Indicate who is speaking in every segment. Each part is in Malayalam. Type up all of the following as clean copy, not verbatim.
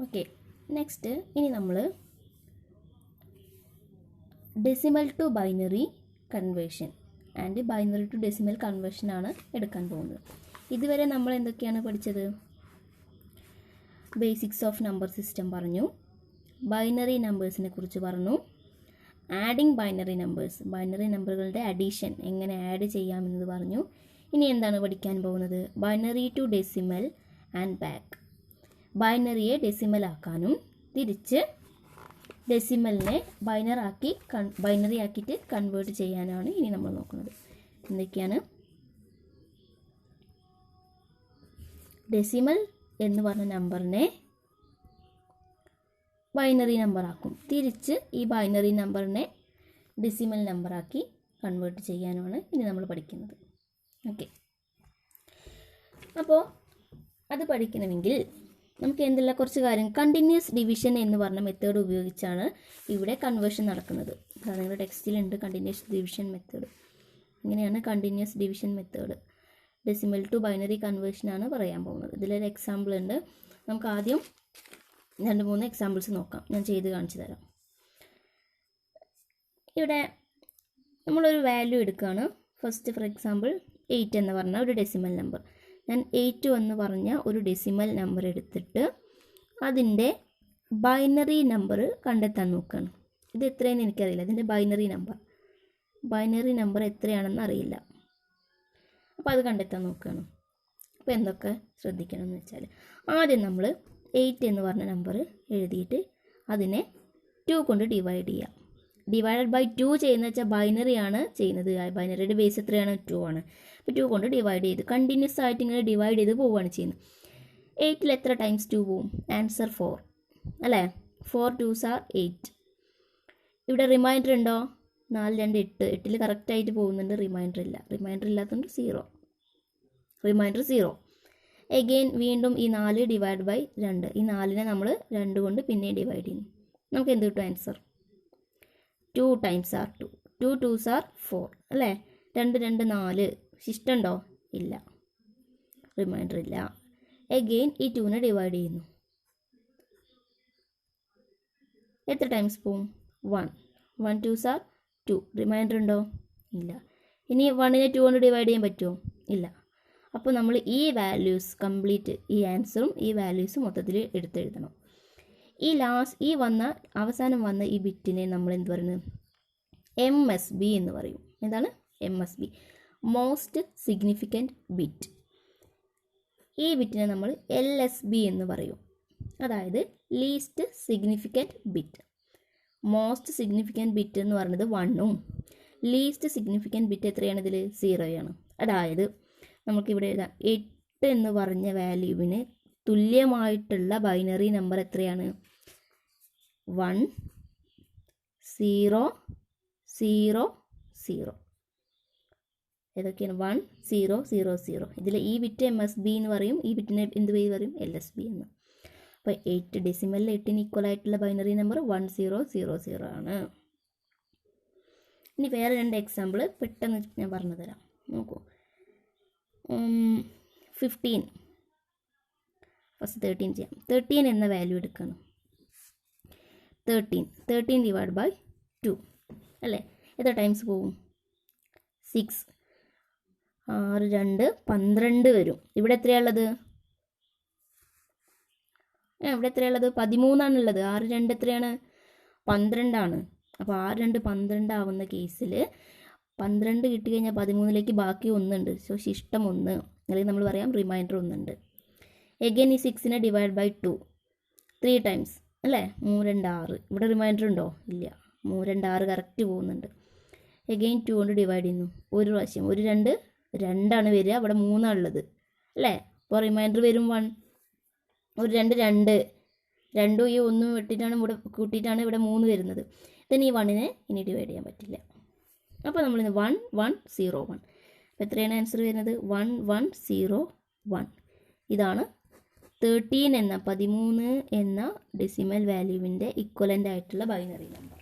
Speaker 1: ഓക്കെ, നെക്സ്റ്റ് ഇനി നമ്മൾ decimal to binary conversion and binary to decimal conversion ആണ് എടുക്കാൻ പോകുന്നത്. ഇതുവരെ നമ്മൾ എന്തൊക്കെയാണ് പഠിച്ചത്? ബേസിക്സ് ഓഫ് നമ്പർ സിസ്റ്റം പറഞ്ഞു, ബൈനറി നമ്പേഴ്സിനെ കുറിച്ച് പറഞ്ഞു, ആഡിങ് ബൈനറി നമ്പേഴ്സ്, ബൈനറി നമ്പറുകളുടെ അഡീഷൻ എങ്ങനെ ആഡ് ചെയ്യാമെന്നത് പറഞ്ഞു. ഇനി എന്താണ് പഠിക്കാൻ പോകുന്നത്? Binary to decimal and back, ബൈനറിയെ ഡെസിമൽ ആക്കാനും തിരിച്ച് ഡെസിമലിനെ ബൈനറി ആക്കിയിട്ട് കൺവേർട്ട് ചെയ്യാനാണ് ഇനി നമ്മൾ നോക്കുന്നത്. എന്തൊക്കെയാണ്? ഡെസിമൽ എന്ന് പറഞ്ഞ നമ്പറിനെ ബൈനറി നമ്പർ ആക്കും, തിരിച്ച് ഈ ബൈനറി നമ്പറിനെ ഡെസിമൽ നമ്പറാക്കി കൺവേർട്ട് ചെയ്യാനുമാണ് ഇനി നമ്മൾ പഠിക്കുന്നത്. ഓക്കെ, അപ്പോൾ അത് പഠിക്കണമെങ്കിൽ നമുക്ക് എന്തെല്ലാം കുറച്ച് കാര്യം, കണ്ടിന്യൂസ് ഡിവിഷൻ എന്ന് പറഞ്ഞ മെത്തേഡ് ഉപയോഗിച്ചാണ് ഇവിടെ കൺവേർഷൻ നടക്കുന്നത്. നിങ്ങളുടെ ടെക്സ്റ്റിലുണ്ട് കണ്ടിന്യൂസ് ഡിവിഷൻ മെത്തേഡ്. ഇങ്ങനെയാണ് continuous division method. Decimal to binary കൺവേർഷനാണ് പറയാൻ പോകുന്നത്. ഇതിലൊരു എക്സാമ്പിൾ ഉണ്ട്. നമുക്ക് ആദ്യം 2-3 എക്സാമ്പിൾസ് നോക്കാം. ഞാൻ ചെയ്ത് കാണിച്ചു തരാം. ഇവിടെ നമ്മളൊരു വാല്യൂ എടുക്കുകയാണ്. ഫസ്റ്റ് ഫോർ എക്സാമ്പിൾ 8 എന്ന് പറഞ്ഞ ഒരു ഡെസിമൽ നമ്പർ. ഞാൻ 8 എന്ന് പറഞ്ഞ ഒരു ഡെസിമൽ നമ്പർ എടുത്തിട്ട് അതിൻ്റെ ബൈനറി നമ്പർ കണ്ടെത്താൻ നോക്കുകയാണ്. ഇത് എത്രയെന്ന് എനിക്കറിയില്ല, ഇതിൻ്റെ ബൈനറി നമ്പർ എത്രയാണെന്ന് അറിയില്ല. അപ്പോൾ അത് കണ്ടെത്താൻ നോക്കുകയാണ്. അപ്പോൾ എന്തൊക്കെ ശ്രദ്ധിക്കണം എന്ന് വെച്ചാൽ, ആദ്യം നമ്മൾ 8 എന്ന് പറഞ്ഞ നമ്പർ എഴുതിയിട്ട് അതിനെ 2 കൊണ്ട് ഡിവൈഡ് ചെയ്യാം. ഡിവൈഡഡ് ബൈ 2 ചെയ്യുന്നത് വെച്ചാൽ ബൈനറിയാണ് ചെയ്യുന്നത്. ബൈനറിയുടെ ബേസ് എത്രയാണ്? 2 ആണ്. അപ്പോൾ 2 കൊണ്ട് ഡിവൈഡ് ചെയ്ത് കണ്ടിന്യൂസ് ആയിട്ട് ഇങ്ങനെ ഡിവൈഡ് ചെയ്ത് പോവുകയാണ് ചെയ്യുന്നത്. 8ൽ എത്ര ടൈംസ് 2 പോവും? ആൻസർ 4 അല്ലേ? 4 2s are 8. ഇവിടെ റിമൈൻഡർ ഉണ്ടോ? 4 2 8. 8ൽ കറക്റ്റായിട്ട് പോകുന്നുണ്ട്. റിമൈൻഡർ ഇല്ല. റിമൈൻഡർ ഇല്ലാത്തതുകൊണ്ട് 0. റിമൈൻഡർ 0. എഗെയിൻ വീണ്ടും ഈ 4 ഡിവൈഡ് ബൈ 2. ഈ 4നെ നമ്മൾ 2 കൊണ്ട് പിന്നെ ഡിവൈഡ് ചെയ്യുന്നു. നമുക്ക് എന്ത് കിട്ടും? Answer 2 times are 2. 2 2s are 4 അല്ലേ? 2 2 4. ശിഷ്ടമുണ്ടോ? ഇല്ല. റിമൈൻഡർ ഇല്ല. എഗെയിൻ ഈ 2നെ ഡിവൈഡ് ചെയ്യുന്നു. എത്ര ടൈംസ് പോവും? 1. 1 2s are 2. റിമൈൻഡർ ഉണ്ടോ? ഇല്ല. ഇനി 1നെ 2 കൊണ്ട് ഡിവൈഡ് ചെയ്യാൻ പറ്റുമോ? ഇല്ല. അപ്പോൾ നമ്മൾ ഈ വാല്യൂസ് കംപ്ലീറ്റ്, ഈ ആൻസറും ഈ വാല്യൂസും മൊത്തത്തിൽ എടുത്തെഴുതണം. ഈ അവസാനം വന്ന ഈ ബിറ്റിനെ നമ്മൾ എന്ത് പറയുന്നത്? MSB എന്ന് പറയും. എന്താണ് MSB? Most significant bit. ഈ ബിറ്റിനെ നമ്മൾ LSB എന്ന് പറയും. അതായത് least significant bit. Most significant bit എന്ന് പറയുന്നത് 1ഉം ലീസ്റ്റ് സിഗ്നിഫിക്കൻറ്റ് ബിറ്റ് എത്രയാണ്? ഇതിൽ 0ആണ്. അതായത് നമുക്കിവിടെ എഴുതാം, 8 എന്ന് പറഞ്ഞ വാല്യൂവിന് തുല്യമായിട്ടുള്ള ബൈനറി നമ്പർ എത്രയാണ്? 1 0 0 0. ഏതൊക്കെയാണ്? 1 0 0 0. ഇതിൽ ഈ ബിറ്റ് MSB എന്ന് പറയും, ഈ ബിറ്റിനെ എന്ത് പേര് പറയും? LSB എന്ന്. അപ്പോൾ 8 ഡെസിമലിൽ 8ന് ഈക്വൽ ആയിട്ടുള്ള ബൈനറി നമ്പർ 1 0 0 0 ആണ്. ഇനി വേറെ 2 എക്സാമ്പിൾ പെട്ടെന്ന് ഞാൻ പറഞ്ഞു തരാം. നോക്കൂ. 15. ഫസ്റ്റ് 13 ചെയ്യാം. 13 എന്ന വാല്യൂ എടുക്കണം. 13 ഡിവൈഡ് ബൈ 2 അല്ലേ? എത്ര ടൈംസ് പോവും? 6. 6 2 12 വരും. ഇവിടെ എത്രയാണുള്ളത്? 13 ആണുള്ളത്. 6 2 എത്രയാണ്? 12 ആണ്. അപ്പോൾ 6 2 12 ആവുന്ന കേസിൽ 12 കിട്ടിക്കഴിഞ്ഞാൽ 13ലേക്ക് ബാക്കി 1 ഉണ്ട്. സോ ശിഷ്ടം 1, അല്ലെങ്കിൽ നമ്മൾ പറയാം റിമൈൻഡർ 1 ഉണ്ട്. എഗെയിൻ ഈ 6നെ ഡിവൈഡ് ബൈ 2 3 ടൈംസ് അല്ലേ? 3 2 6. ഇവിടെ റിമൈൻഡർ ഉണ്ടോ? ഇല്ല. 3 2 6 കറക്റ്റ് പോകുന്നുണ്ട്. എഗെയിൻ 2 കൊണ്ട് ഡിവൈഡ് ചെയ്യുന്നു. ഒരു പ്രാവശ്യം. 1 2 2 വരിക. ഇവിടെ 3 ഉള്ളത് അല്ലേ? അപ്പോൾ റിമൈൻഡർ വരും 1. 1 2 2. 2 ഈ 1 വെട്ടിയിട്ടാണ് ഇവിടെ കൂട്ടിയിട്ടാണ് ഇവിടെ 3 വരുന്നത്. then ഈ 1നെ ഇനി ഡിവൈഡ് ചെയ്യാൻ പറ്റില്ല. അപ്പോൾ നമ്മൾ 1 1 0 1. അപ്പോൾ എത്രയാണ് ആൻസർ വരുന്നത്? 1 1 0 1. ഇതാണ് 13 എന്ന ഡെസിമൽ വാല്യൂവിൻ്റെ ഇക്വലൻ്റ് ആയിട്ടുള്ള ബൈനറി നമ്പർ.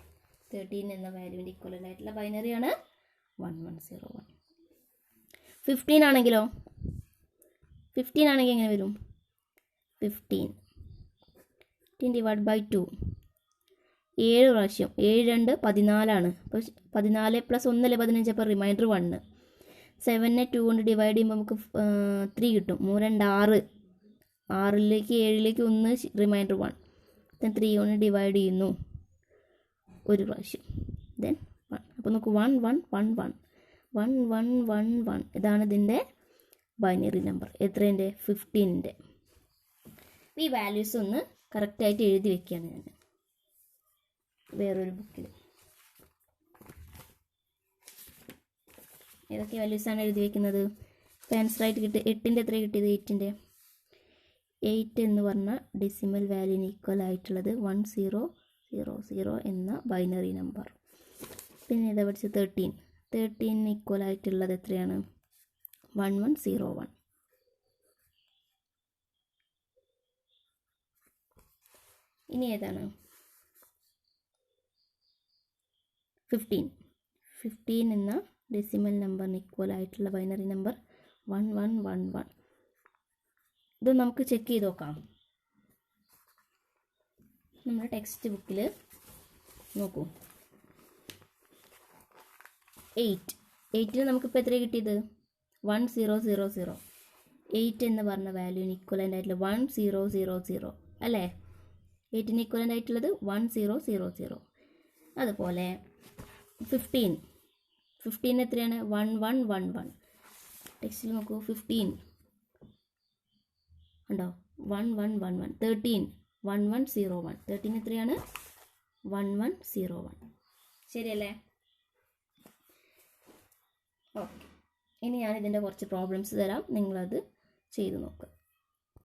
Speaker 1: 13 എന്ന വാല്യൂവിൻ്റെ ഇക്വലൻ്റ് ആയിട്ടുള്ള ബൈനറിയാണ് 1101. 15 ആണെങ്കിലോ? 15 ആണെങ്കിൽ എങ്ങനെ വരും? 15 15 ഡിവൈഡ് ബൈ 2 7 പ്രാവശ്യം 7 2 14 അപ്പോൾ 14 പ്ലസ് 1 അല്ലേ 15 അപ്പോൾ റിമൈൻഡർ 1. 7നെ 2 കൊണ്ട് ഡിവൈഡ് ചെയ്യുമ്പോൾ നമുക്ക് 3 കിട്ടും. 3 2 6 6ലേക്ക് 7ലേക്ക് 1 റിമൈൻഡർ 1. ദെൻ 3 കൊണ്ട് ഡിവൈഡ് ചെയ്യുന്നു ഒരു പ്രാവശ്യം. ദെൻ 1. അപ്പോൾ നമുക്ക് 1 1 1 1 1 1 1 1 ഇതാണ് ഇതിൻ്റെ ബൈനറി നമ്പർ. എത്രേൻ്റെ? 15ൻ്റെ. ഈ വാല്യൂസ് ഒന്ന് കറക്റ്റായിട്ട് എഴുതി വെക്കുകയാണ് ഞാൻ വേറൊരു ബുക്കിൽ. ഏതൊക്കെ വാല്യൂസാണ് എഴുതി വയ്ക്കുന്നത്? ഇപ്പോൾ ആൻസറായിട്ട് കിട്ടി 8ൻ്റെ എത്ര കിട്ടിയത്? 8ൻ്റെ 8 എന്ന് പറഞ്ഞ ഡെസിമൽ വാല്യൂന് ഈക്വൽ ആയിട്ടുള്ളത് 1000 എന്ന ബൈനറി നമ്പർ. പിന്നെ ഇതാ പഠിച്ചത് 13 ഈക്വൽ ആയിട്ടുള്ളത് എത്രയാണ്? 1101. ഇനി ഏതാണ്? 15 എന്ന ഡെസിമൽ നമ്പറിന് ഈക്വൽ ആയിട്ടുള്ള ബൈനറി നമ്പർ 1111. ഇത് നമുക്ക് ചെക്ക് ചെയ്ത് നോക്കാം. നമ്മുടെ ടെക്സ്റ്റ് ബുക്കിൽ നോക്കൂ. 8ന് നമുക്കിപ്പോൾ എത്ര കിട്ടിയത്? 1000. 8 എന്ന് പറഞ്ഞ വാല്യൂന് ഈക്വലൻ്റ് ആയിട്ടുള്ള 1000 അല്ലേ? 8ന് ഈക്വലൻ്റ് ആയിട്ടുള്ളത് 1000. അതുപോലെ 15 എത്രയാണ്? 1111. ടെക്സ്റ്റിൽ നോക്കൂ 15 ഉണ്ടോ? 1111. 13 1101. 13 എത്രയാണ്? 1101. ശരിയല്ലേ? ഓക്കെ. ഇനി ഞാൻ ഇതിൻ്റെ കുറച്ച് പ്രോബ്ലംസ് തരാം, നിങ്ങളത് ചെയ്ത് നോക്കുക.